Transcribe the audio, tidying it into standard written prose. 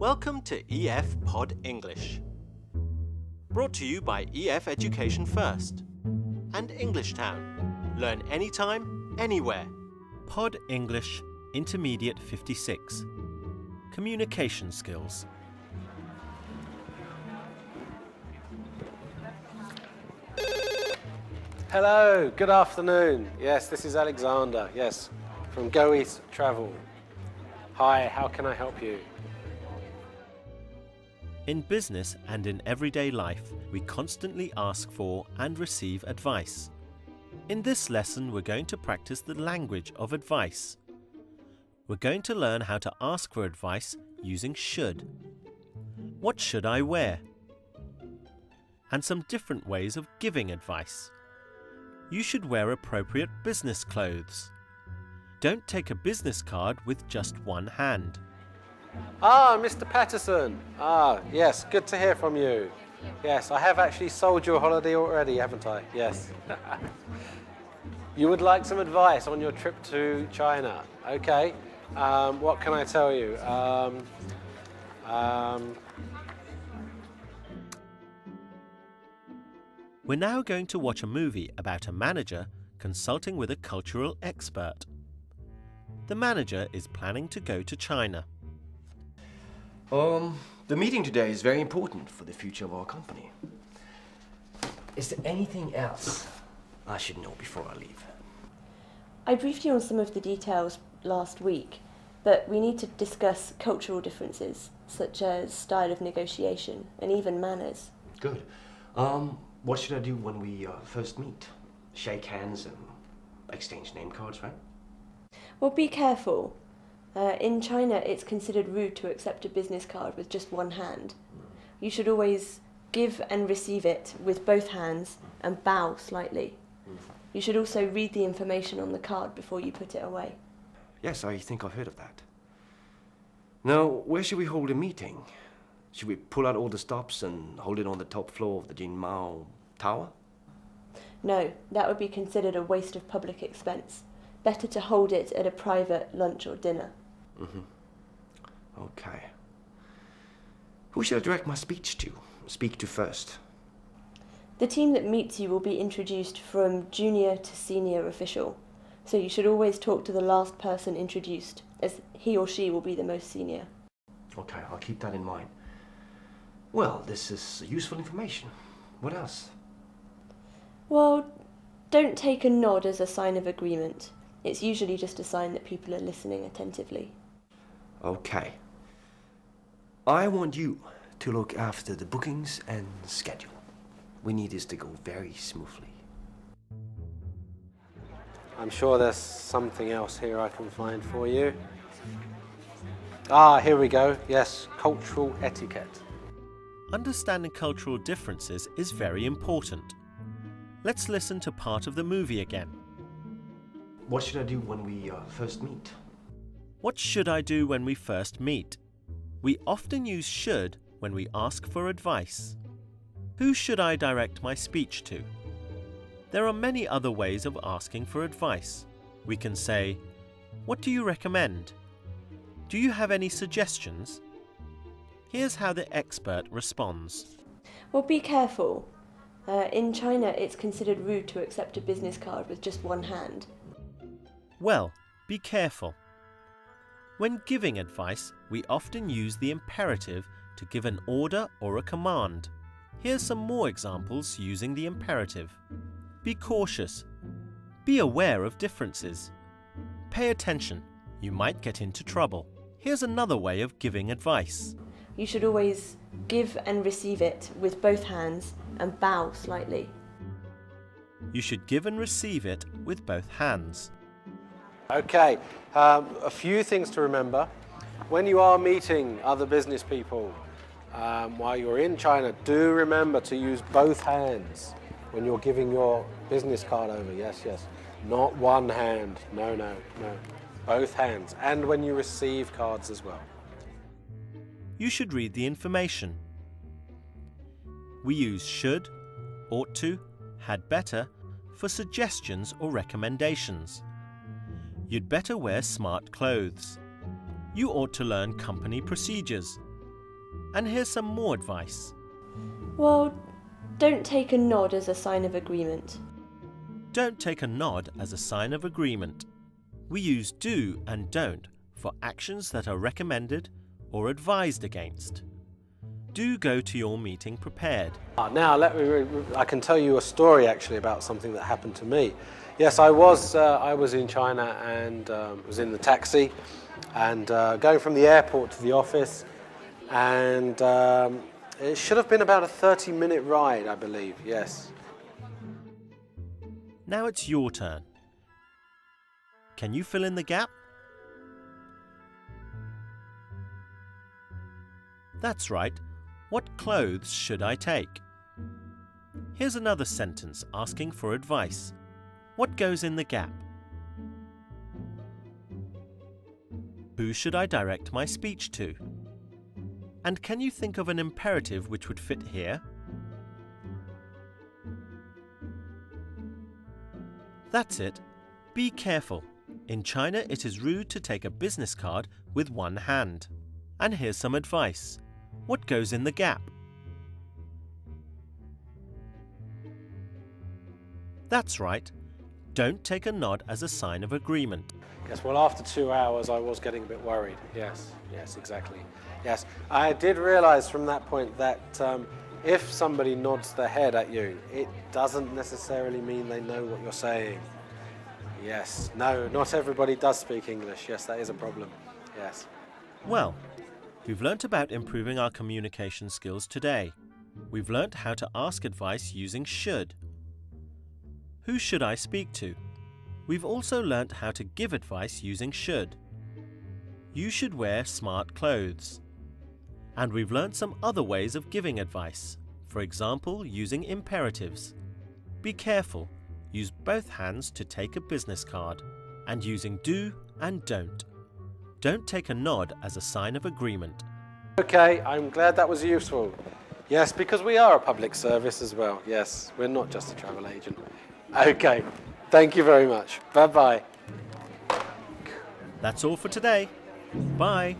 Welcome to EF Pod English. Brought to you by EF Education First and Englishtown. Learn anytime, anywhere. Pod English Intermediate 56. Communication skills. Hello, good afternoon. Yes, this is Alexander, yes, from Go East Travel. Hi, how can I help you? In business and in everyday life, we constantly ask for and receive advice. In this lesson, we're going to practice the language of advice. We're going to learn how to ask for advice using should. What should I wear? And some different ways of giving advice. You should wear appropriate business clothes. Don't take a business card with just one hand. Ah, Mr. Patterson. Ah, yes, good to hear from you. Yes, I have actually sold you a holiday already, haven't I? Yes. You would like some advice on your trip to China. Okay. What can I tell you? We're now going to watch a movie about a manager consulting with a cultural expert. The manager is planning to go to China. The meeting today is very important for the future of our company. Is there anything else I should know before I leave? I briefed you on some of the details last week, but we need to discuss cultural differences, such as style of negotiation and even manners. Good. What should I do when we first meet? Shake hands and exchange name cards, right? Well, be careful. In China, it's considered rude to accept a business card with just one hand. You should always give and receive it with both hands and bow slightly. You should also read the information on the card before you put it away. Yes, I think I've heard of that. Now, where should we hold a meeting? Should we pull out all the stops and hold it on the top floor of the Jinmao Tower? No, that would be considered a waste of public expense. Better to hold it at a private lunch or dinner. Okay. Who should I direct my speak to first? The team that meets you will be introduced from junior to senior official, so you should always talk to the last person introduced, as he or she will be the most senior. Okay, I'll keep that in mind. Well, this is useful information. What else? Well, don't take a nod as a sign of agreement. It's usually just a sign that people are listening attentively. Okay. I want you to look after the bookings and schedule. We need this to go very smoothly. I'm sure there's something else here I can find for you. Ah, here we go. Yes, cultural etiquette. Understanding cultural differences is very important. Let's listen to part of the movie again. What should I do when we first meet? What should I do when we first meet? We often use should when we ask for advice. Who should I direct my speech to? There are many other ways of asking for advice. We can say, "What do you recommend? Do you have any suggestions?" Here's how the expert responds. Well, be careful. In China, it's considered rude to accept a business card with just one hand. Well, be careful. When giving advice, we often use the imperative to give an order or a command. Here's some more examples using the imperative. Be cautious. Be aware of differences. Pay attention. You might get into trouble. Here's another way of giving advice. You should always give and receive it with both hands and bow slightly. You should give and receive it with both hands. Okay, a few things to remember. When you are meeting other business people while you're in China, do remember to use both hands when you're giving your business card over. Yes, yes. Not one hand. No, no, no. Both hands. And when you receive cards as well. You should read the information. We use should, ought to, had better for suggestions or recommendations. You'd better wear smart clothes. You ought to learn company procedures. And here's some more advice. Well, don't take a nod as a sign of agreement. Don't take a nod as a sign of agreement. We use do and don't for actions that are recommended or advised against. Do go to your meeting prepared. Now, I can tell you a story actually about something that happened to me. Yes, I was in China and was in the taxi and going from the airport to the office, and it should have been about a 30-minute ride, I believe, yes. Now it's your turn. Can you fill in the gap? That's right. What clothes should I take? Here's another sentence asking for advice. What goes in the gap? Who should I direct my speech to? And can you think of an imperative which would fit here? That's it. Be careful. In China, it is rude to take a business card with one hand. And here's some advice. What goes in the gap? That's right. Don't take a nod as a sign of agreement. Yes, well, after 2 hours, I was getting a bit worried. Yes, exactly. Yes, I did realize from that point that if somebody nods their head at you, it doesn't necessarily mean they know what you're saying. Yes, no, not everybody does speak English. Yes, that is a problem. Yes. Well, we've learnt about improving our communication skills today. We've learnt how to ask advice using should. Who should I speak to? We've also learnt how to give advice using should. You should wear smart clothes. And we've learnt some other ways of giving advice. For example, using imperatives. Be careful. Use both hands to take a business card. And using do and don't. Don't take a nod as a sign of agreement. Okay, I'm glad that was useful. Yes, because we are a public service as well. Yes, we're not just a travel agent. Okay, thank you very much. Bye-bye. That's all for today. Bye.